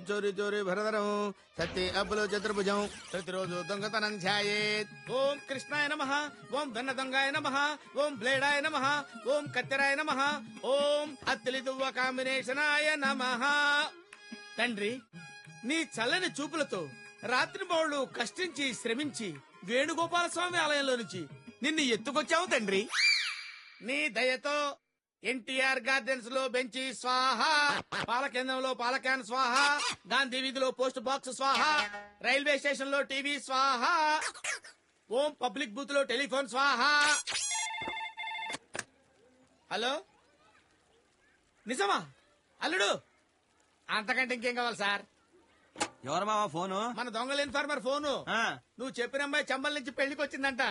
చోరీ చోరీ భరధరం సత్య అబ్బులో చతుర్భుజం ప్రతిరోజు దొంగతనం ఛాయేత్. ఓం కృష్ణాయ నమః, ఓం వెన్న దొంగాయ నమః, ఓం బ్లేడాయ నమః, ఓం కత్తెరాయ నమః, ఓం అత్తిలి దువ్వ కాంబినేషనాయ నమః. తండ్రి, నీ చల్లని చూపులతో రాత్రి బౌళ్ళు కష్టించి శ్రమించి వేణుగోపాల స్వామి ఆలయంలో నుంచి నిన్ను ఎత్తుకొచ్చావు తండ్రి. నీ దయతో ఎన్టీఆర్ గార్డెన్స్ లో బెంచి స్వాహ, పాలకేంద్రంలో పాలక్యాన్ స్వాహ, గాంధీ వీధిలో పోస్ట్ బాక్స్ స్వాహ, రైల్వే స్టేషన్ లో టీవీ స్వాహ, ఓం పబ్లిక్ బూత్ లో టెలిఫోన్ స్వాహ. హలో, నిజమా అల్లుడు? అంతకంటే ఇంకేం కావాలి సార్? ఎవరు మావా ఫోను? మన దొంగల ఇన్ఫార్మర్ ఫోను. నువ్వు చెప్పిన అమ్మాయి చంబల్ నుంచి పెళ్లికి వచ్చిందంట.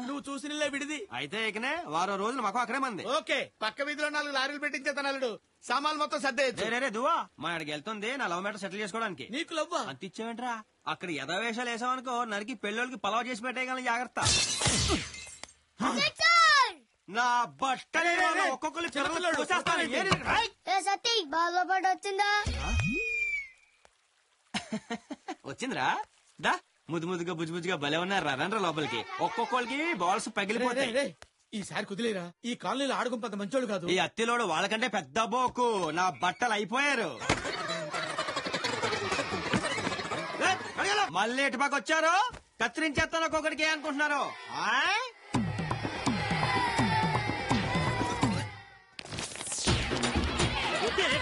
నువ్వు చూసిన విడిది. అయితే ఇకనే వారం రోజులు మాకు అక్కడే మంది. ఓకే, పక్క వీధిలో 4 లారీలు పెట్టించేతాను అల్లుడు. సామాన్లు మొత్తం సర్దేయచ్చు. దువా మా ఆడికి వెళ్తుంది నా లవ్ మ్యాటర్ సెటిల్ చేసుకోవడానికి. నీకు లవ్వా? అంత ఇచ్చావేంట్రా? అక్కడ యథావేషాలు వేసావనుకో నరికి పెళ్ళోళ్ళకి పలావ్ చేసి పెట్టేయగలను. జాగ్రత్త. నా బట్టలే ఒక్కొక్కరు వచ్చిందిరా. దా ముద్దు ముద్దుగా బుజ్జు బుజ్జుగా భలే ఉన్నారు. రండ్రా లోపలికి. ఒక్కొక్కరికి బాల్స్ పగిలిపోతాయి. ఈసారి కుదిలేరా? ఈ కాలనీలో ఆడుకుంపంత మంచోడు కాదు. ఈ అత్తిలోడు వాళ్ళకంటే పెద్ద బోకు. నా బట్టలు అయిపోయారు. మళ్ళీ ఎటుపాకు వచ్చారు. కత్తిరించేస్తాను ఒక్కొక్కడికి అనుకుంటున్నారు.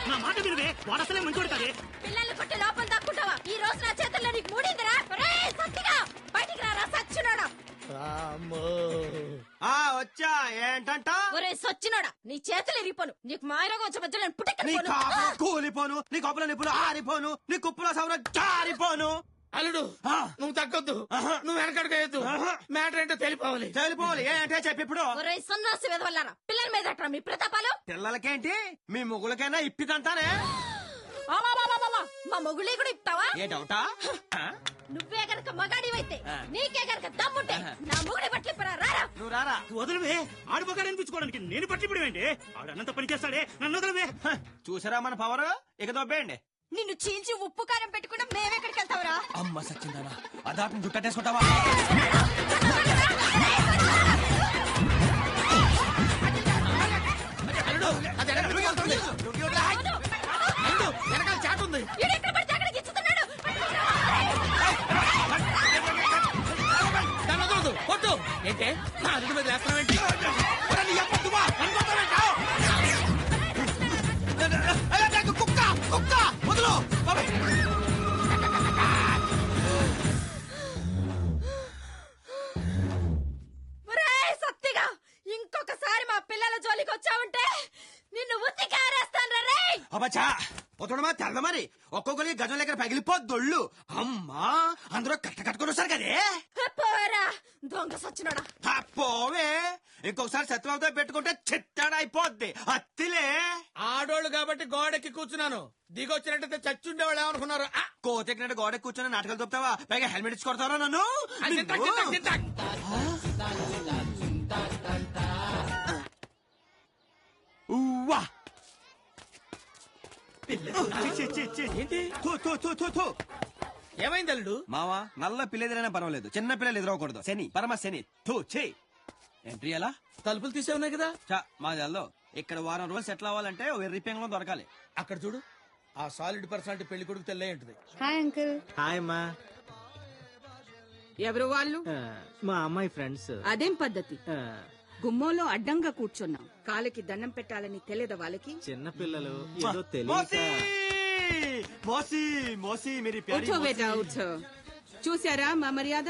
నా మాట వినవే, వాడు అసలే మంచోడు కదే. పిల్లల్ని కొట్టి లోపల దాక్కుంటావా? ఈ రోజు నా చేతుల్లో నీకు మూడిందిరా. సత్తిగా బయటికి రారా సచ్చినోడా. వచ్చా ఏంటంట? ఒరే సచ్చినోడా, నీ చేతులు ఇరిగిపోను. నీకు మాయరోగం వచ్చే మధ్యలో కూలిపోను, నీ కొప్పుల నిప్పులు ఆరిపోను, నీ కుప్పుల సౌర జారిపోను. అల్లుడు, నువ్వు తగ్గొద్దు, నువ్వు వెనకడుకోవద్దు. మ్యాటర్ ఏంటో తెలిపోవాలి. ఏంటంటే చెప్పి ఇప్పుడు. ఒరే సన్నాసి వెదవల్లారా, పిల్లల మీద మీ ప్రతాపాలు. పిల్లలకేంటి, మీ ముగ్గులకైనా ఇప్పిదంతానే. మా మొగుళ్ళీ కూడా ఇస్తావా? ఏ డౌటా? నువ్వే గనక మగాడివైతే, నీకే గనక దమ్ముంటే నా మొగుడి బట్టలు రారా. నువ్వు రారా. వదలవే, ఆడు మగాడు అనిపించుకోవడానికి నేను పట్టిప్పుడు ఏంటి? ఆడు అన్నంత పని చేస్తాడే, నన్ను వదలవే. చూసారా మన పవర్? ఇక దొబ్బేయండి. నిన్ను చీల్చి ఉప్పు కారం పెట్టుకున్నా మేమెక్కడికి వెళ్తావురా? అమ్మ సచ్చిందానా, అదాపు జుట్టేసుకుంటావా? వెనకాల చాటు ఉంది. దాన్ని వదలదు. కొట్టు. ఏంటే నా అల్లుడి మీద వేస్తున్నావేంటి? కుక్క కుక్క వదలు. సత్తిగా ఇంకొకసారి మా పిల్లల జోలికి వచ్చావుంటే నిన్ను ఉత్తికి ఆరేస్తాను రే. అబ్బచ్చా పోతుడమా తెల్ల మరి. ఒక్కొక్కరికి గజం లెక్కన పగిలిపోద్దొళ్ళు. అమ్మా అందరూ కట్టుకొని వస్తారు కదే. పోరా దొంగ సచ్చినోడా. పోవే, ఇంకొకసారి సత్యబాబుతో పెట్టుకుంటే చిట్టాడైపోద్ది. అత్తిలే ఆడోళ్ళు కాబట్టి గోడెక్కి కూర్చున్నాను. దిగొచ్చినట్టయితే చచ్చుండేవాళ్ళు ఏమనుకున్నారు? కోతెక్కినట్టు గోడెక్కి కూర్చొని నాటకాలు చెప్తావా? పైగా హెల్మెట్ ఇచ్చి కొడతారా నన్ను? ఏమైంది అల్లుడు? మావా నల్ల పిల్లెదిరైనా పర్వాలేదు, చిన్న పిల్లలు ఎదురవకూడదు. శని పరమ శని. ఎంట్రీ ఎలా? తలుపులు తీసే ఉన్నాయి కదా. మాది అల్లో. ఇక్కడ వారం రోజులు సెటిల్ అవ్వాలంటే వెర్రి పెంగళం దొరకాలి. అక్కడ చూడు, ఆ సాలిడ్ పర్సనాలిటీ పెళ్లి కొడుకు తెల్లే ఉంటుంది. Hi uncle. హాయ్ అమ్మా. ఎవరు వాళ్ళు? మా అమ్మాయి ఫ్రెండ్స్. అదేం పద్ధతి? గుమ్మంలో అడ్డంగా కూర్చున్నాం. కాలికి దండం పెట్టాలని తెలియదు వాళ్ళకి. చిన్న పిల్లలు ఏదో తెలియక. ఉఠో బేటా ఉఠో. చూసారా మా మర్యాద?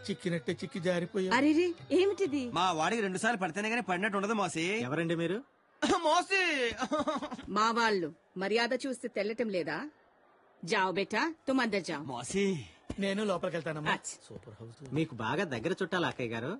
చిక్కినట్టే చిక్కి జారిపోయా. అరే ఏమిటిది? మా వాడికి 2 సార్లు పడితేనే గానీ పడినట్టు ఉండదు మోసి. ఎవరండి మీరు? మోసి మా వాళ్ళు మర్యాద చూస్తే తెల్లటం లేదా? జాओ బేటా తుమ్ అందర్ జాओ. మోసి నేను లోపలికి వెళ్తానమ్మా. Super house. మీకు బాగా దగ్గర చుట్టాలి అక్కయ్య గారు.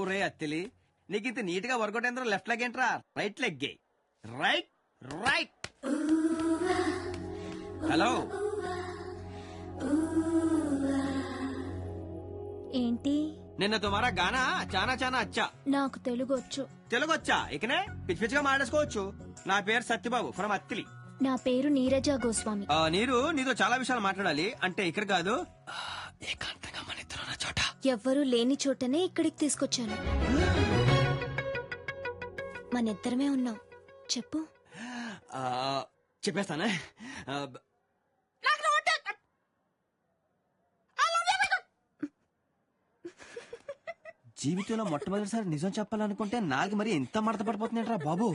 ఒరే అత్తిలి, నీకు ఇంత నీట్ గా వర్కౌట్ అయిందో లెఫ్ట్ లెగ్ ఏంట్రా, right leg right right. Hello ఏంటి? నిన్న తుమారా గానా చానా చానా అచ్చా. నాకు తెలుగు వచ్చు. తెలుగు వచ్చా? ఇకనే పిచ్చి పిచ్చిగా మాట్లాడుకోవచ్చు. నా పేరు సత్యబాబు ఫ్రమ్ అత్తిలి. నా పేరు నీరజ గోస్వామి. నీతో చాలా విషయాలు మాట్లాడాలి. అంటే ఇక్కడ కాదు, ఏకాంతంగా మన ఇద్దరు ఉన్న చోట. ఎవ్వరూ లేని చోటనే ఇక్కడికి తీసుకొచ్చాను. మనిద్దరమే ఉన్నాం. చెప్పు. చెప్పేస్తానే. జీవితంలో మొట్టమొదటిసారి నిజం చెప్పాలనుకుంటే నాకు మరి ఎంత మడత పడిపోతుందంటరా బాబు.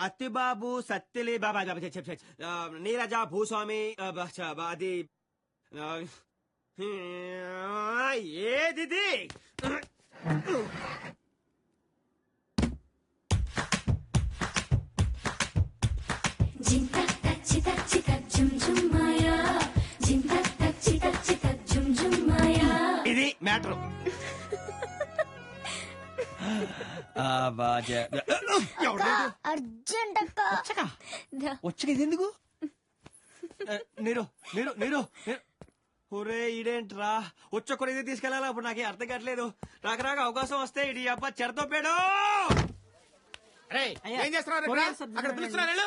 అత్తిబాబు సత్తిలి బాబా నీరజ భూస్వామి అది ఏది ఇది మ్యాటర్. అర్జెంట్ వచ్చక ఇది ఎందుకు? నీరు నీరు నీరు. ఒరే ఇదేంట్రా, వచ్చొక్కడు ఇది తీసుకెళ్ళాలా? అప్పుడు నాకే అర్థం కావట్లేదు. రాక అవకాశం వస్తే ఇది అబ్బా చెడతో పేడు. ఏం చేస్తున్నారు అక్కడ? పిలుస్తున్నారు.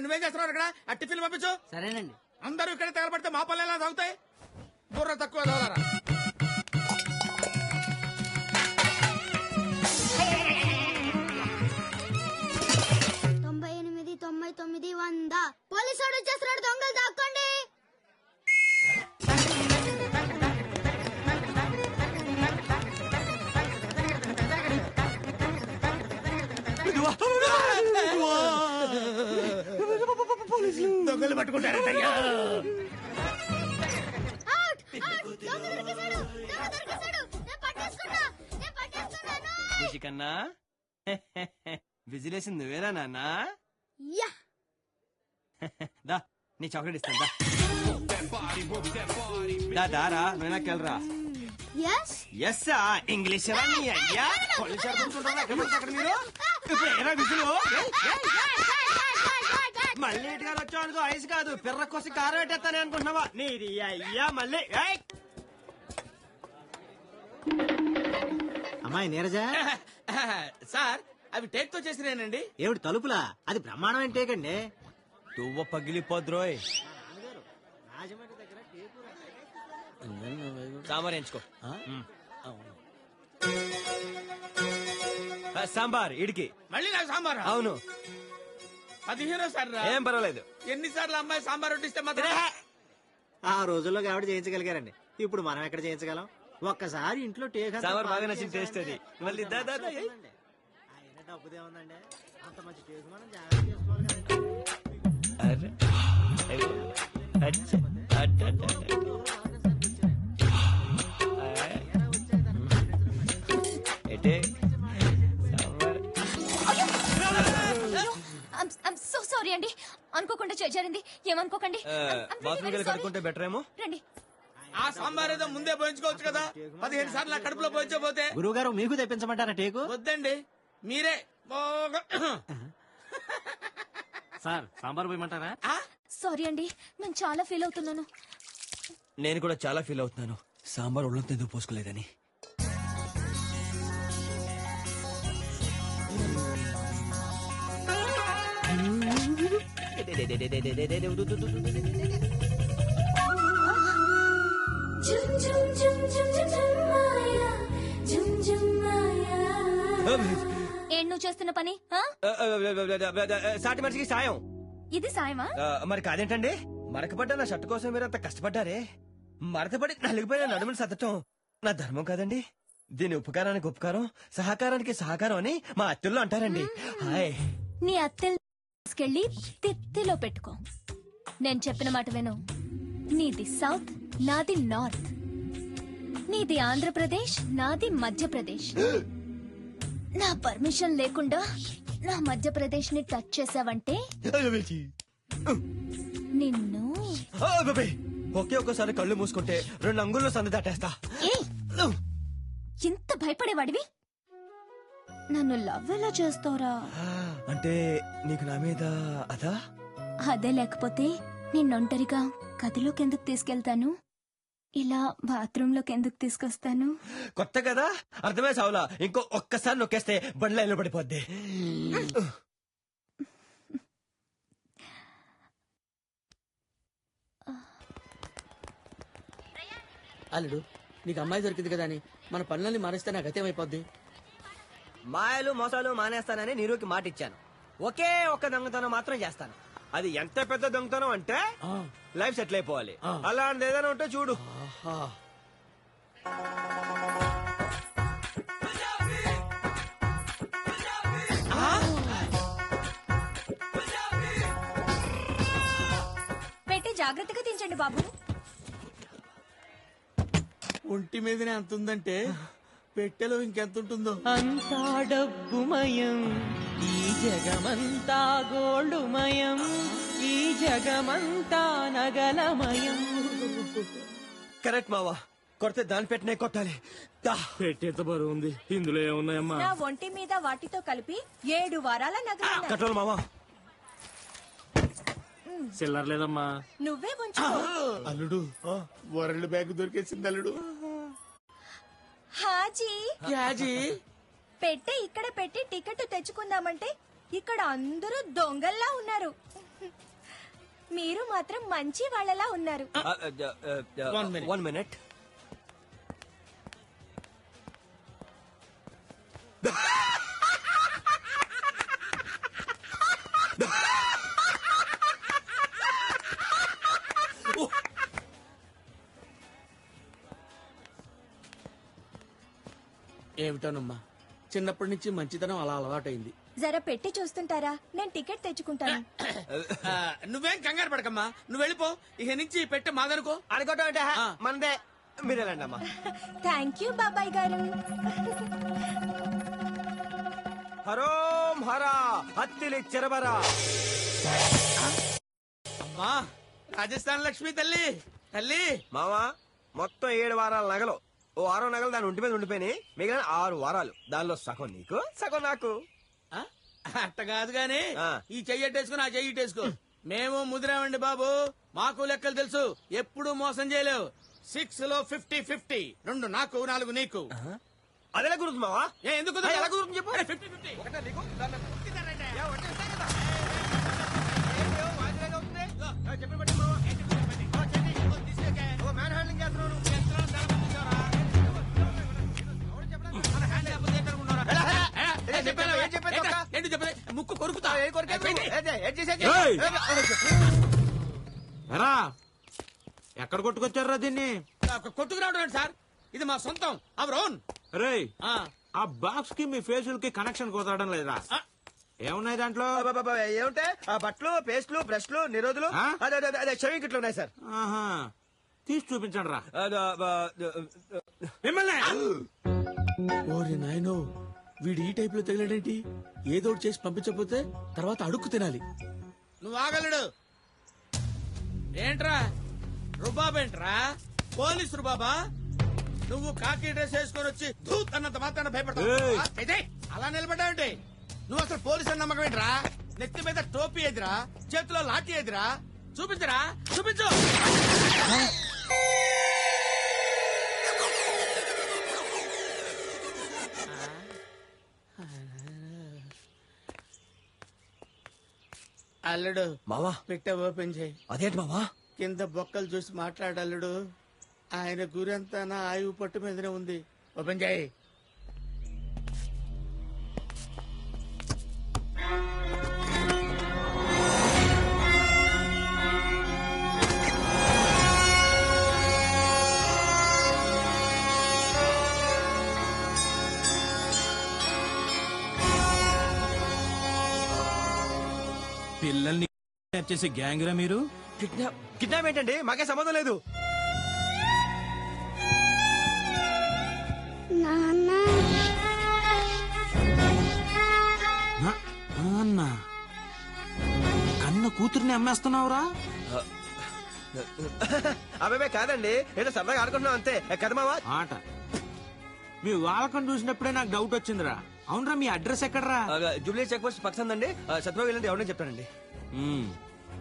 నువ్వేం చేస్తున్నావు ఇక్కడ? ఆ టిఫిన్ పంపించు. సరేనండి. అందరూ ఇక్కడ తగలబడితే మా పనులు ఎలా సాగుతాయి? బుర్ర తక్కువ చదవరా. పోలీసు వచ్చేస్తున్నాడు, దొంగలు దాక్కోండి. దొంగలు పట్టుకుంటారంటయ్యా. కన్నా విజిలేసింది నువ్వేనా నాన్న? దా నీ చాక్లెట్ ఇస్తాను. దారా నువ్వు నాకెళ్ళరా. ఎస్ ఇంగ్లీష్ అయ్యా. అక్కడ మీరు ఇప్పుడు ఏరా విజులు మళ్ళీ ఇటుగా వచ్చావు అనుకో, ఐస్ కాదు పిర్ర కోసి కారం పెట్టేస్తానే అనుకుంటున్నావా? నీది అయ్యా మళ్ళీ. అమ్మాయి నీరజ. సార్ అవి టేక్ తో చేసినేనండి. ఏమిటి తలుపులా? అది బ్రహ్మాండమైన టేక్ అండి. తువ్వ పగిలిపోద్రోయ్. సాంబార్ ఎంచుకో. సాంబార్ ఇడికి. మళ్ళీ నాకు సాంబార్? అవును. 15 సార్లు. ఏం పర్వాలేదు. ఎన్నిసార్లు అమ్మాయి సాంబార్ వడ్డిస్తే మాత్రం? ఆ రోజుల్లో ఆవిడ చేయించగలిగారండి. ఇప్పుడు మనం ఎక్కడ చేయించగలం? ఒక్కసారి ఇంట్లో టేక్ సాంబార్ బాగా నచ్చిన టేస్ట్ అది. మళ్ళీ డబ్బుదే ఉందండి. అంత మంచి టేక్ మనం జాగ్రత్త చేసుకోవాలి సారీ అండి, అనుకోకుండా చేరింది. ఏమనుకోకండి. కడుక్కుంటే బెటర్ ఏమో. రండి. ఆ సాంబార్ ఏదో ముందే పోయించుకోవచ్చు కదా. 15 సార్లు నా కడుపులో పోయించబోతే. గురువు గారు మీకు తెప్పించమంటారా టేకు? వద్దండి, మీరే. సార్ సాంబార్ పోయమంటారా? సారీ అండి, నేను చాలా ఫీల్ అవుతున్నాను. నేను కూడా చాలా ఫీల్ అవుతున్నాను. సాంబార్ ఒళ్ళంతా ఎందుకు పోసుకోలేదని. ఏం నువ్వు చేస్తున్న పని? సాటి మనిషికి సాయం. ఇది సాయమా? మరి కాదేంటండి, మరకపడ్డ నా షర్ట్ కోసం మీరు అంత కష్టపడ్డారే. మరకపడి నలిగిపోయిన నడుములు సత్తటం నా ధర్మం కాదండి. దీని ఉపకారానికి ఉపకారం, సహకారానికి సహకారం అని మా అత్తల్లో అంటారండి. హాయ్. నీ అత్తెళ్ళి తిత్తిలో పెట్టుకో. నేను చెప్పిన మాట విను. నీది సౌత్, నాది నార్త్. నీది ఆంధ్రప్రదేశ్, నాది మధ్యప్రదేశ్. నా పర్మిషన్ లేకుండా నా మధ్యప్రదేశ్ ని టచ్ చేసావంటే నిన్ను ఒకే ఒక్కసారి కళ్ళు మూసుకుంటే 2 అంగుల్లో సందు దాటేస్తా. ఏయ్, ఎంత భయపడేవాడివి? నన్ను లవ్ ఎలా చేస్తావురా? అంటే నీకు నా మీద అదా? అదే లేకపోతే నిన్నొంటరిగా గదిలోకి ఎందుకు తీసుకెళ్తాను? ఇలా బాత్రూమ్ లోకి ఎందుకు తీసుకొస్తాను? కొత్త కదా, అర్థమే సావులా. ఇంకో ఒక్కసారి నొక్కేస్తే బండ్ల ఇల్లు పడిపోద్ది. అల్లుడు, నీకు అమ్మాయి దొరికింది కదా అని మన పనులన్నీ మానేస్తే నాకు గతేమైపోద్ది. మాయలు మోసాలు మానేస్తానని నీరుకి మాట ఇచ్చాను. ఒకే ఒక్క దొంగతనం మాత్రం చేస్తాను. అది ఎంత పెద్ద దొంగతనం అంటే లైఫ్ సెటిల్ అయిపోవాలి. అలాంటిది ఏదైనా ఉంటే చూడు. పెట్టి జాగ్రత్తగా తీంచండి బాబు. ఒంటి మీదనే అంత ఉందంటే పెట్టెలో ఇంకెంత ఉంటుందో. అంతా డబ్బుమయం, ఈ జగమంతా గోల్డుమయం, ఈ జగమంతా నగలమయం. కరెక్ట్ మావా, కొడితే దాని పెట్టినే కొట్టాలి. పెట్టేంత బరువు ఉంది, ఇందులో ఏమున్నాయమ్మా? నా ఒంటి మీద వాటితో కలిపి 7 వారాల నగలు కట్టాలి మావా. చిల్లర లేదమ్మా. నువ్వే ఉంచుకో. అల్లుడు, వరల్డ్ బ్యాగ్ దొరికేసింది అల్లుడు. హాజీ, పెట్టే ఇక్కడ పెట్టి టికెట్ తెచ్చుకుందామంటే ఇక్కడ అందరూ దొంగల్లా ఉన్నారు. మీరు మాత్రం మంచి వాళ్ళలా ఉన్నారు. 1 minute. ఏమిటోనమ్మా, చిన్నప్పటి నుంచి మంచితనం అలా అలవాటైంది. జర పెట్టి చూస్తుంటారా? నేను టికెట్ తెచ్చుకుంటాను. నువ్వేం కంగారు పడకమ్మా, నువ్వు వెళ్ళిపో. ఇక నుంచి పెట్టే మాదనుకో. అనుకోవటం అంటే మనదే. మీరు వెళ్ళండి అమ్మా. థ్యాంక్ యూ బాబాయ్ గారు. హరోం హరా హత్తిలి చెరబరా. అమ్మా, రాజస్థాన్ లక్ష్మి తల్లి తల్లి. మావా, మొత్తం 7 వారాల నగలు. ఓ 6 నగలు దాని ఒంటి మీద ఉండిపోయినాయి. మిగిలిన 6 వారాలు. దానిలో సగం నీకు, సగం నాకు. అట్ట కాదు గాని ఆ. ఈ చెయ్యటేసుకుని ఆ చెయ్యిటేసుకో. మేము ముదిరామండి బాబు, మాకు లెక్కలు తెలుసు. ఎప్పుడు మోసం చేయలేవు. 6 లో 50-50. 2 నాకు 4 నీకు. అదేలా గుర్తు మావా? ఎందుకు ఎలా కుదురుతుంది చెప్పు. 50-50. ఒకటే నీకు, దాన్ని ఏ, ఒకటే ఇస్తాయి కదా. ఏంటి, ఓ వాయిదాగా అవుతుంది? చెప్పిన బట్టి మావా. ఓ మ్యాన్ హ్యాండ్లింగ్ చేస్తున్నావు నువ్వు. ఏంటి చెప్పలే, ముక్కు కొరుకుతా. ఎరా ఎక్కడ కొట్టుకొచ్చారా దీన్ని? కొట్టుకురావడం ఏంటి సార్, ఇది మా సొంతం. Our own. రే, ఆ బాక్స్ కి మీ ఫేషియల్ కి కనెక్షన్ కుదరడం లేదా? ఏమున్నాయి దాంట్లో? ఏముంటే ఆ బట్టలు, పేస్ట్లు, బ్రష్లు, నిరోధులు, ఆ? అదే షవింగ్ కిట్లు ఉన్నాయి సార్. ఆహా, తీసి చూపించండి రా. మిమ్మల్ని ఓరి నాయనో, వీడు ఈ టైప్ లో తగిలాడేంటి? ఏదో ఒకటి చేసి పంపించకపోతే తర్వాత అడుక్కు తినాలి. నువ్వు ఆగలడు. ఏంట్రా రుబాబేంట్రా? పోలీస్ రుబాబా? నువ్వు కాకి డ్రెస్ వేసుకొని వచ్చి ధూత్ అన్నంత మాత్రాన భయపడతావు? అలా నిలబడ్డావంటే నువ్వు అసలు పోలీసు అని నమ్మకం ఏంట్రా? నెత్తి మీద టోపీ ఎదిరా, చేతిలో లాఠీ ఎదిరా. చూపించరా, చూపించు. అల్లుడు, మావా, పెట్టె ఓపెన్ చేయి. అదేంటి మావా? కింద బొక్కలు చూసి మాట్లాడల్లుడు. ఆయన గురంతా నా ఆయువు పట్టు మీదనే ఉంది. ఓపెన్ చేయి. పిల్లల్ని చేసే గ్యాంగ్ రా మీరు? కిడ్నాప్ ఏంటండి? మాకే సంబంధం లేదు. అన్నా, కన్న కూతుర్ని అమ్మేస్తున్నావురా? అబ్బాయి కాదండి, ఏదో సరదాగా ఆడుకుంటున్నాం అంతే కదా మావా. ఆట మీ వాలకం చూసినప్పుడే నాకు డౌట్ వచ్చిందిరా. అవునరా, మీ అడ్రస్ ఎక్కడరా? జూబ్లీ చెక్ పోస్ట్ పక్కన అండి. సత్యబాబు వెళ్ళండి, ఎవరైనా చెప్తానండి.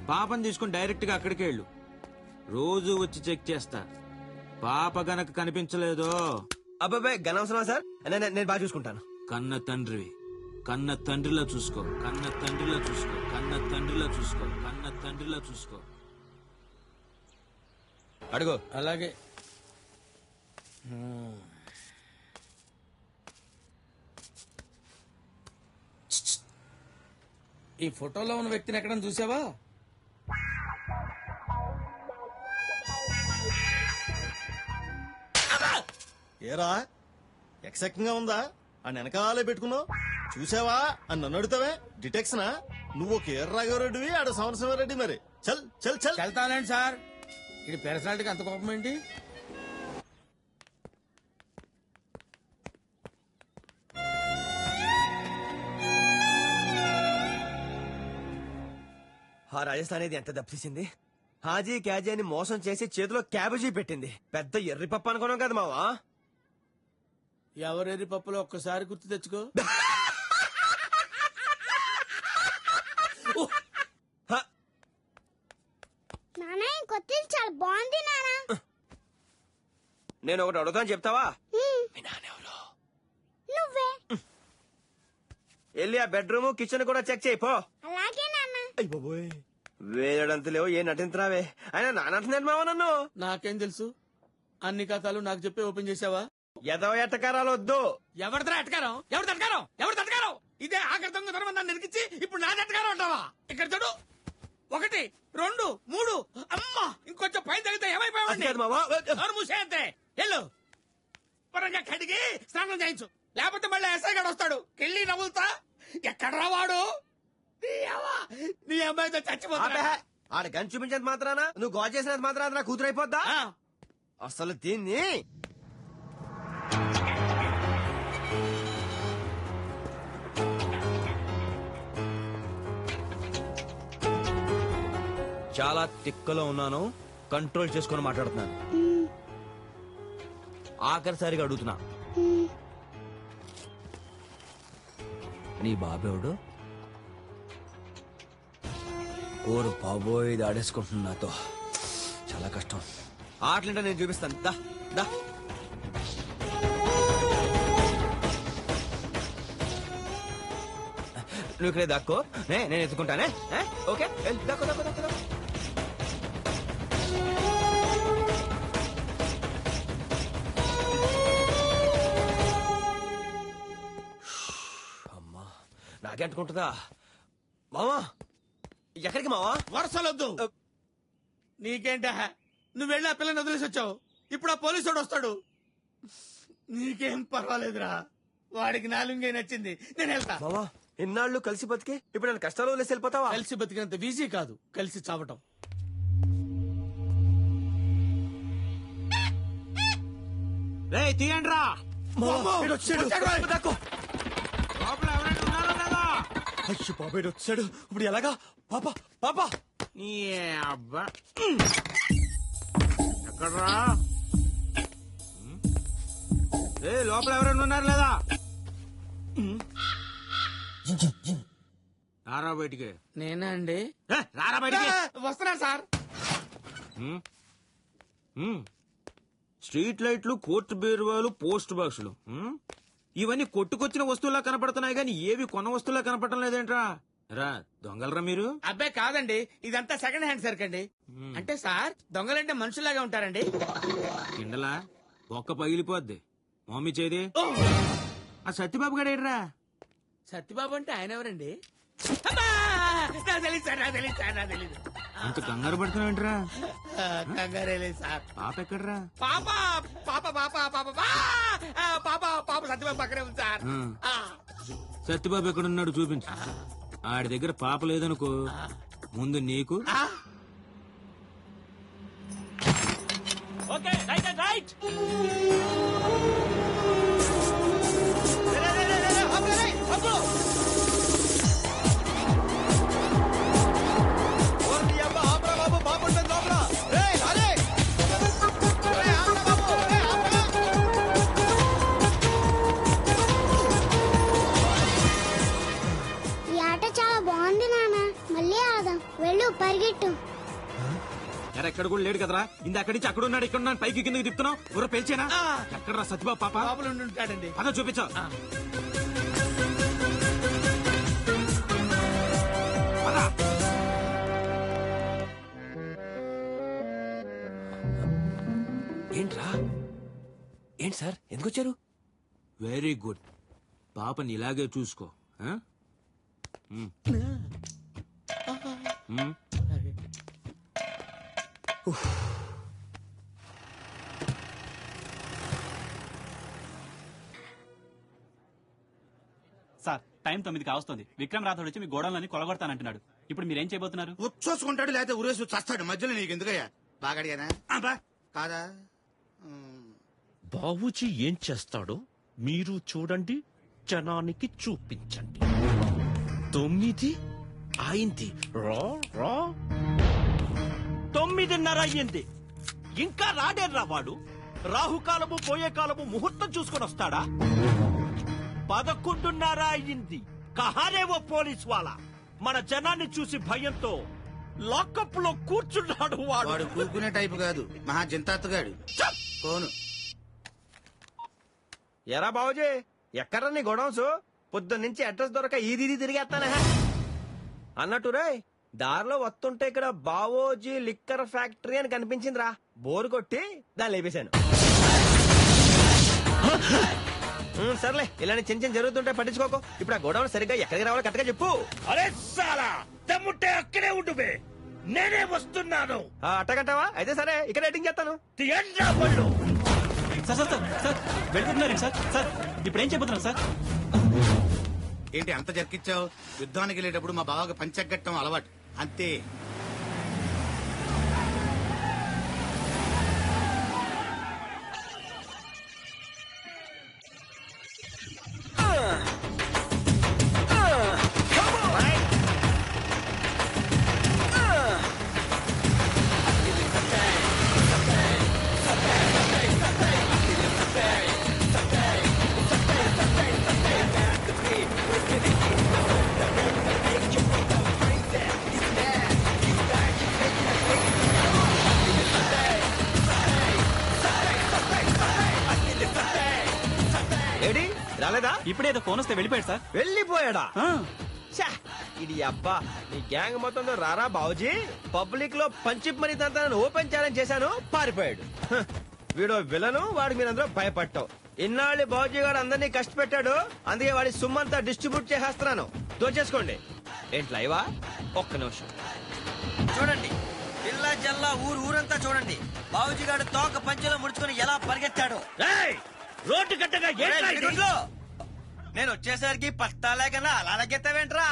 పాపని తీసుకుని డైరెక్ట్ గా అక్కడికి వెళ్ళు. రోజు వచ్చి చెక్ చేస్తా. పాప గనక కనిపించలేదో అబ్బాయి గనవసరమా సార్, నేను బాగా చూసుకుంటాను. కన్న తండ్రివి, కన్న తండ్రిలా చూసుకో, కన్న తండ్రిలా చూసుకో, కన్న తండ్రిలా చూసుకో, కన్న తండ్రిలా చూసుకో. అడుగు. అలాగే. ఈ ఫోటోలో ఉన్న వ్యక్తిని ఎక్కడ చూసావా? ఏరా ఎక్సెక్టింగ్ గా ఉందా? ఆ వెనకాలే పెట్టుకున్నావు, చూసావా అని నన్ను అడుగుతావే? డిటెక్షనా? నువ్వు ఒక ఎర్రాఘవరెడ్డివి, ఆడ సమరసింహారెడ్డి. మరి చల్ చల్ చల్. వెళ్తానండి సార్. ఇది పర్సనాలిటీకి అంత కోపం ఏంటి? ఆ రాజస్థాన్ ఇది ఎంత దెబ్బతీసింది. హాజీ క్యాజీ అని మోసం చేసి చేతిలో క్యాబేజీ పెట్టింది. పెద్ద ఎర్రి పప్పు అనుకున్నాం కదా మావా. ఎవరెరి పప్పులో ఒక్కసారి గుర్తు తెచ్చుకో. చాలా బాగుంది నానా. నేను ఒకటి అడుగుతాను, చెప్తావా? నువ్వే వెళ్ళి ఆ బెడ్రూమ్ కిచెన్ కూడా చెక్ చేయి పో. అలాగే నాన్న. అయ్యబోయ్, వేయడంత లేవు, ఏ నటించరావే. ఆయన నానంటున్నాడు మావా నన్ను. నాకేం తెలుసు? అన్ని కథలు నాకు చెప్పి ఓపెన్ చేసావా? ఎదవ ఎట్టకారాలు వద్దు. ఎవరిదా ఎటకారం? ఎవరి తటకారం? ఎవరి తటకారం? ఇదే ఆఖరి దొంగతనం నన్ను నిరికించి ఇప్పుడు నా ఎటకారం అంటావా? ఇక్కడ చూడు, 1 2 3. అమ్మా, ఇంకొంచెం పైన తగ్గితే ఏమైపోయావండి? మూసేయంతే. వెళ్ళు, పరంగా కడిగి స్నానం చేయించు, లేకపోతే మళ్ళీ ఎస్ఐ గడు వస్తాడు. కెళ్ళి నవ్వులుతా. ఎక్కడ రావాడు? నీ అమ్మాయితో చచ్చిపోతా. ఆడ గన్ చూపించేది మాత్రానా, నువ్వు గోల్ చేసినంత మాత్రాన నా కూతురు అయిపోద్దా? అసలు దీన్ని చాలా తిక్కలో ఉన్నాను, కంట్రోల్ చేసుకొని మాట్లాడుతున్నాను. ఆఖరిసారిగా అడుగుతున్నా, నీ బాబేవుడు? ఓరు బాబోయ్, ఇది ఆడేసుకుంటున్నా నాతో. చాలా కష్టం. ఆటలంటే నేను చూపిస్తాను. దా దా. నువ్వు ఇక్కడే దాక్కో, నేను ఎత్తుకుంటానే. ఓకే, దాక్కో దాక్కో దాక్కో దాక్కో. అమ్మా, నాకే అంటుకుంటుందా? మావా, ఎక్కడికి మావా? వరుసలొద్దు. నీకేంట, నువ్వు వెళ్ళి ఆ పిల్లని వదిలేసి వచ్చావు. ఇప్పుడు ఆ పోలీసుడు వస్తాడు. నీకేం పర్వాలేదురా, వాడికి నాలుగే నచ్చింది. నేను వెళ్తా. మావా, ఇన్నాళ్ళు కలిసి బతికి ఇప్పుడు నేను కష్టాలు వదిలేసి వెళ్ళిపోతావా? కలిసి బతికినంత ఈజీ కాదు కలిసి చావటం. తీయండి రా. అయ్యో బాబాయ్ వచ్చాడు. ఇప్పుడు ఎలాగా? పాపా పాపా. నీ అబ్బా ఎక్కడ్రా? లోపల ఎవరైనా ఉన్నారు లేదా? రారా బయటికి. నేనా అండి? రారా బయటికి. వస్తున్నారు సార్. స్ట్రీట్ లైట్లు, కోర్టు బీరువాలు, పోస్ట్ బాక్సులు, ఇవన్నీ కొట్టుకొచ్చిన వస్తువులా కనపడుతున్నాయి కానీ ఏవి కొన్న వస్తువులా కనపడటం లేదేంట్రా? రా, దొంగలరా మీరు? అబ్బాయి కాదండి, ఇదంతా సెకండ్ హ్యాండ్ సరుకండి. అంటే సార్, దొంగలంటే మనుషులాగా ఉంటారండి. కిండలా ఒక్క పగిలిపోద్ది. మమ్మీ చేది. ఆ సత్యబాబు గడేడ్రా? సత్యబాబు అంటే ఆయన ఎవరండి? నాకు తెలీదు సార్, నాకు తెలీదు సార్, నాకు తెలీదు. అంత కంగారు పడుతున్నావేంట్రా? కంగారే లేదు సార్. పాప ఎక్కడ్రా? పాప పాప పాప పాప పాప పాప సత్యబాబు పక్కనే ఉంది సార్. సత్యబాబు ఎక్కడున్నాడు చూపించు. ఆడి దగ్గర పాప లేదనుకో, ముందు నీకు. Okay, right and right. బాబు బాబు ఉంటుంది లోపల. ఎక్కడ కూడా లేడు కదరా ఇంత అక్కడి నుంచి అక్కడ ఉన్నాడు ఇక్కడ ఉన్నాడు పైకి కిందకి తిప్పుతున్నావు ఊర పేల్చేనా ఎక్కడరా సత్యబాబు పాప లోపల ఉండి ఉంటాడండి. అదో చూపించావు ఏంట్రా ఏంటి సార్ ఎందుకు వచ్చారు? వెరీ గుడ్ పాపని ఇలాగే చూసుకో ఆ? సార్ టైం 9 కావస్తుంది. విక్రమ్ రాథోడ్ వచ్చి మీ గోడౌన్లని కొలగొడతానంటున్నాడు. ఇప్పుడు మీరేం చేయబోతున్నారు? ఉచ్చోసుకుంటాడు లేకపోతే ఉరేసి చస్తాడు. మధ్యలో నీకు ఎందుకయ్యా? బాగా అడిగానా? కాదా? బాబుజీ ఏం చేస్తాడో మీరు చూడండి, జనానికి చూపించండి. 9 అయింది. రా రా 9:30 అయ్యింది. ఇంకా రాడేర్రా వాడు. రాహుకాలము పోయే కాలము ముహూర్తం చూసుకొని వస్తాడా? 11:30 అయ్యింది. కహారేవో పోలీస్ వాళ్ళ మన జనాన్ని చూసి భయంతో లాకప్ లో కూర్చున్నాడు వాడు. వాడు కూకునే టైపు కాదు, మహా జింతాత్తుగాడు. పోను ఎరా బాబుజీ ఎక్కడ్రా నీ గొడవన్స్? పొద్దున్న నుంచి అడ్రస్ దొరక ఇది తిరిగేస్తానే అన్నట్టు రే. దారిలో వస్తుంటే ఇక్కడ బావోజీ లిక్కర్ ఫ్యాక్టరీ అని కనిపించిందిరా. బోరు కొట్టి దాన్ని లేపేశాను. సర్లే ఇలాంటి చిన్న చిన్న జరుగుతుంటే పట్టించుకోకు. ఇప్పుడు ఆ గొడవలు సరిగ్గా ఎక్కడికి రావాలో కరెక్ట్గా చెప్పు. అరే సాలా దమ్ముంటే అక్కడే ఉండువే, నేనే వస్తున్నాను. అట్టగంటావా? అయితే సరే ఇక్కడ ఎడిటింగ్ చేస్తాను. తీయండ్రా బళ్ళు. సార్ సార్ సార్ సార్ వెళ్ళిపోతున్నారు సార్. సార్ ఇప్పుడు ఏం చేయబోతున్నారు సార్? ఏంటి అంత జరికిచ్చావు? యుద్ధానికి వెళ్ళేటప్పుడు మా బావకి పంచగట్టం అలవాటు అంతే. ఏడి రాలేదా? ఇప్పుడేదో ఫోన్ వస్తే వెళ్ళిపోయాడు సార్. వెళ్ళిపోయాడా? ఇది అబ్బా నీ గ్యాంగ్ మొత్తంలో రారా బావుజీ. పబ్లిక్ లో పంచిప్ మనీ తంతాను ఓపెన్ ఛాలెంజ్ చేశాను, పారిపోయాడు. వీడో విలను, వాడికి మీరందరూ భయపడ్డావు. ఇన్నాళ్ళు బావుజీ గారు అందరినీ కష్టపెట్టాడు, అందుకే వాడి సుమ్మంతా డిస్ట్రిబ్యూట్ చేసేస్తున్నాను. దోచేసుకోండి. ఏంటి లైవా? ఒక్క నిమిషం చూడండి. పిల్ల జల్లా ఊరంతా చూడండి. బావుజీ గారు తోక పంచెలో ముడుచుకొని ఎలా పరిగెత్తాడు. రోడ్డు గట్టగా నేను వచ్చేసరికి పత్తా లేకన్నా అలా లగ్గెత్తావేంట్రా?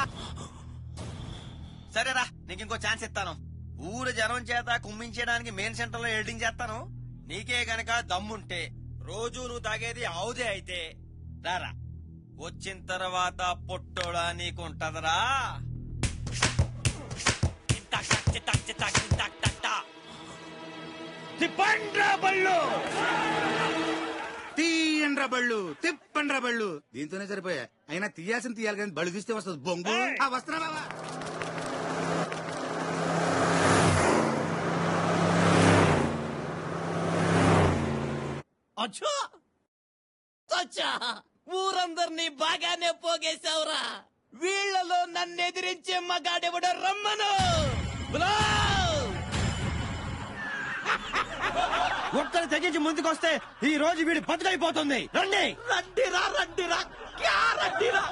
సరేరా నీకు ఇంకో ఛాన్స్ ఇస్తాను. ఊరు జనం చేత కుమ్మించడానికి మెయిన్ సెంటర్ లో ఎడిటింగ్ చేస్తాను. నీకే గనక దమ్ముంటే రోజు నువ్వు తాగేది ఆవుదే అయితే రారా. వచ్చిన తర్వాత పొట్టోడా నీకుంటదరా. తిప్పండ్రా బళ్ళు. తీయండ్రా బళ్ళు, తిప్పండ్రా బళ్ళు. దీంతోనే సరిపోయా. అయినా తీయాల్సిన తీయాలి కానీ బళ్ళు తీస్తే వస్తుంది బొంగు. వస్తున్నా బాబా. ఊరందరినీ బాగానే పోగేశావురా. వీళ్లలో నన్ను ఎదిరించే మగాడెవడో రమ్మను. ఒక్కరు తెగించి ముందుకొస్తే ఈ రోజు వీడి బతుకైపోతుంది. రండి రండిరా రండిరా రండిరా.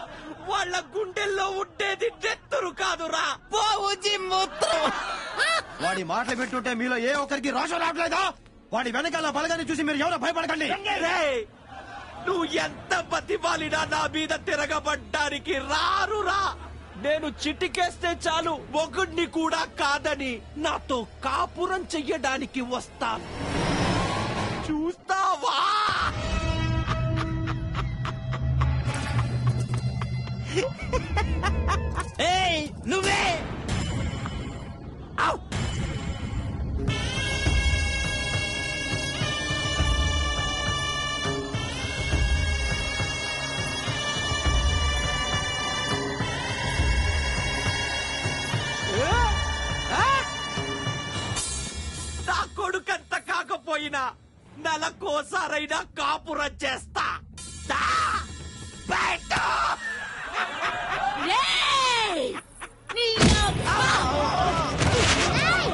వాళ్ళ గుండెల్లో ఉండేది నెత్తురు కాదురా, బావుజీ మూత్రం. వాడి మాటలు పెట్టుంటే మీలో ఏ ఒక్కరికి రోషం రావట్లేదా? వాడి వెనకాల బలగాన్ని చూసి మీరు ఎవరో భయపడకండి. నువ్వు ఎంత బతిమాలినా నా మీద తిరగబడ్డానికి రారురా. నేను చిటికేస్తే చాలు మొగుణ్ణి కూడా కాదని నాతో కాపురం చెయ్యడానికి వస్తా. చూస్తావా? ఏయ్ నువ్వే అయినా నెలకోసారైనా కాపురం చేస్తా. దా! పెట్టు! రేయ్! నీ అబ్బా! ఏయ్!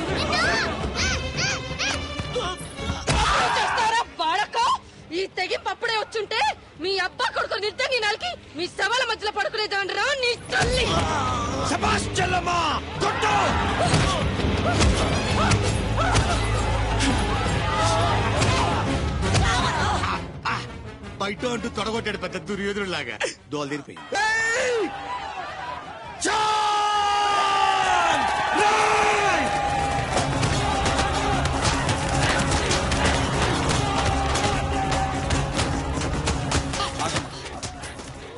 చేస్తారా బాలకో? ఈ తెగింపప్పుడే వచ్చుంటే మీ అబ్బా కొడుకు నిర్దంగి నలికి మీ శవాల మధ్యలో పడుకునేదాండ్రా నీ తల్లి. శభాష్ చెల్లమ్మా, కొట్టు! బయట అంటూ తొడగొట్టాడు పెద్ద దుర్యోధుడులాగా. దోలు తీరిపోయి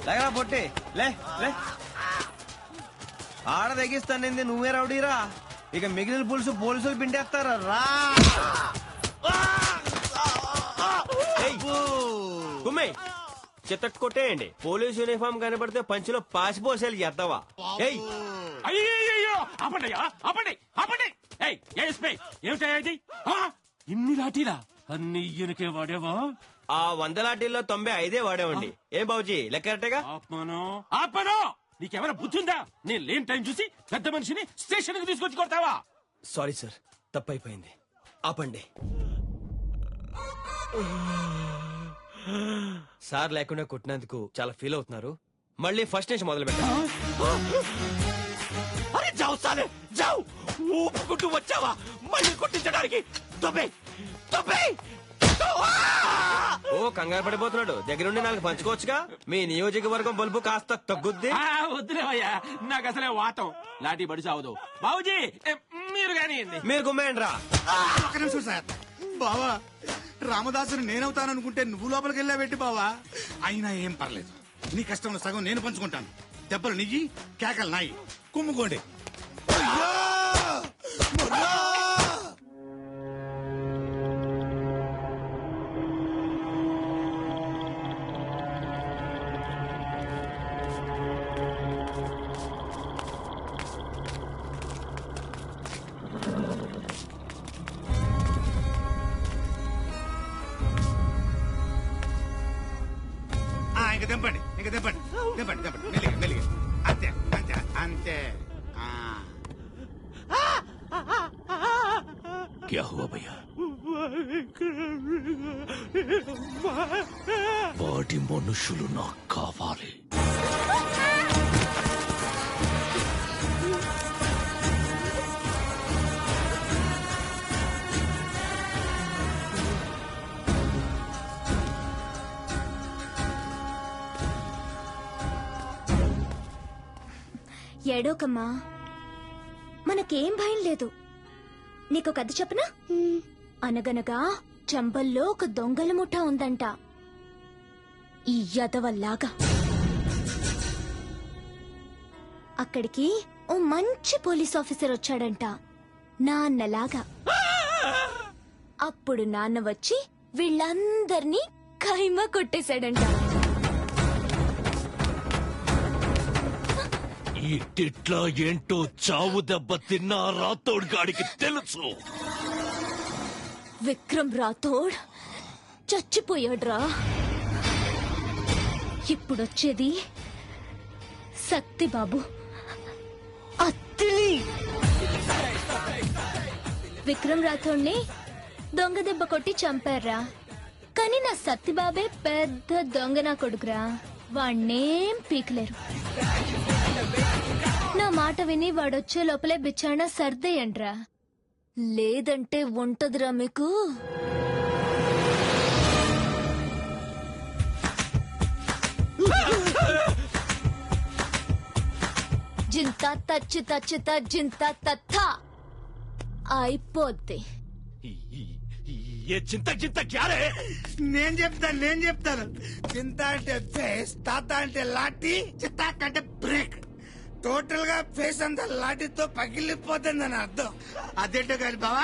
లేకరా పొట్టి, లే లే. ఆడ తెగిస్తానంది నువ్వే రౌడీరా. ఇక మిగిలిన పులుసు పోలీసులు పిండేస్తారా రా. కుమ్మే చిత్త కొట్టేయండి. పోలీస్ యూనిఫామ్ కనపడితే పంచిలో పాసిపోసేలు చేద్దావా? అయ్యో ఆపండియా, ఆపండి ఆపండి. ఏమిటా ఇది? ఇన్ని లాఠీలా? అన్ని ఈయనకే వాడేవా? ఆ 100 లాఠీల్లో 95 వాడేవండి. ఏం బాబుజీ లెక్కటగా? ఆపను. నీకెవరా బుద్ధుందా? నేను లేని టైం చూసి పెద్ద మనిషిని స్టేషన్ కి తీసుకొచ్చి కొడతావా? సారీ సార్, తప్పైపోయింది. ఆపండి. సార్ లేకుండా కొట్టినందుకు చాలా ఫీల్ అవుతున్నారు. మళ్ళీ ఫస్ట్ నుంచి మొదలు పెట్టండి. అరే జావు సాలే జావు, ఊపుకుంటూ వచ్చావా మళ్ళీ కొట్టించడానికి? తొబ్బే తొబ్బే. ఓ కంగారు పడిపోతున్నాడు. దగ్గరుండి నాకు పంచుకోవచ్చుగా. మీ నియోజకవర్గం బలుపు కాస్త తగ్గుద్ది. వద్దులేవయ్యా, నాకు అసలే వాతం. లాఠీ బడి సావదు. బాబుజీ మీరు కానీ మీరు గుమ్మేయండి రా. ఒక్క నిమిషం సార్. బావా, రామదాసుని నేనవుతాననుకుంటే నువ్వు లోపలికి వెళ్ళాబెట్టి బావా. అయినా ఏం పర్లేదు, నీ కష్టంలో సగం నేను పంచుకుంటాను. దెబ్బలు నియ్యి, కేకలు నాయి. కుమ్ముకోండి. ఇంకా దింపండి, ఇంకా దింపండి, దింపండి, దింపండి. మెల్లిగా మెల్లిగా. అంతే అంతే అంతే. क्या हुआ भैया? వాడి మనుషులు నాకు కావాలి. ఏడోకమ్మా, మనకేం భయం లేదు. నీకు కథ చెప్పనా? అనగనగా చంబల్లో ఒక దొంగల ముఠా ఉందంట. ఈ యదవల్లాగా అక్కడికి ఓ మంచి పోలీస్ ఆఫీసర్ వచ్చాడంట, నాన్నలాగా. అప్పుడు నాన్న వచ్చి వీళ్ళందర్నీ ఖైమా కొట్టేశాడంట. ఈ తిట్లా ఏంటో చావు దెబ్బ తిన్నా రాతోడ్ గాడికి తెలుసు. విక్రమ్ రాథోడ్ చచ్చిపోయాడ్రా. ఇప్పుడొచ్చేది సత్తిబాబు, అత్తిలి. విక్రమ్ రాథోడ్ని దొంగ దెబ్బ కొట్టి చంపారా. కానీ నా సత్తిబాబే పెద్ద దొంగ నా కొడుకురా. వాణ్ణేం పీకలేరు. నా మాట విని వాడొచ్చే లోపలే బిచ్చాణ సర్దేయండ్రా, లేదంటే ఉంటదిరా మీకు. జింత తచ్చి తచ్చిత జింత తత్త అయిపోద్ది. ఏ చింత చింత క్యారే? నేను చెప్తాను. చింత అంటే ఫేస్, తాత అంటే లాఠీ, చిత్తాక్ అంటే బ్రేక్. టోటల్ గా ఫేస్ అంతా లాఠీతో పగిలిపోతుందని అర్థం. అదేంటో కాదు బావా,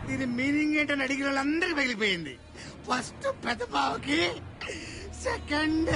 దీని మీనింగ్ ఏంటని అడిగిన వాళ్ళందరికీ పగిలిపోయింది. ఫస్ట్ పెద్ద బావకి, సెకండ్